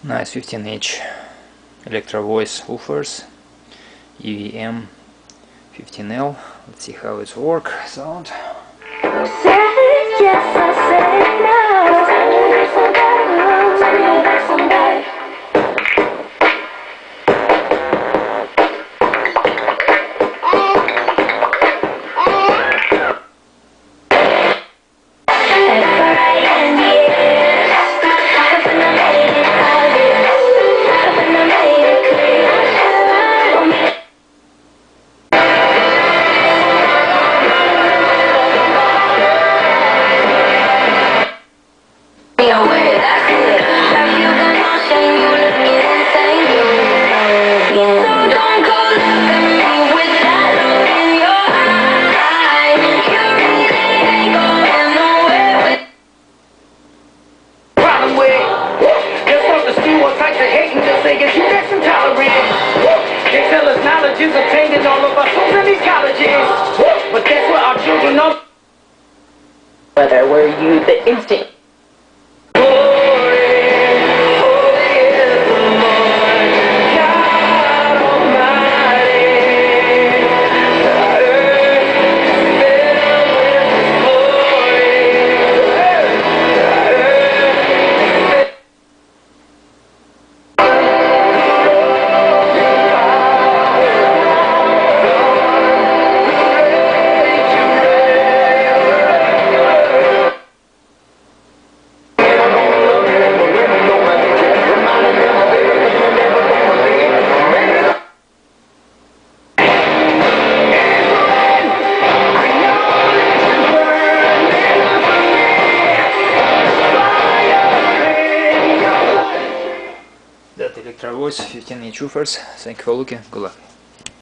Nice 15-inch Electrro Voice woofers, EVM 15L. Let's see how it's work. Sound. Yes, I say no. Knowledge is obtained in all of our schools and these colleges, but that's what our children know. Whether were you the instinct? That Electrro Voice 15-inch woofers. Thank you for looking. Good luck.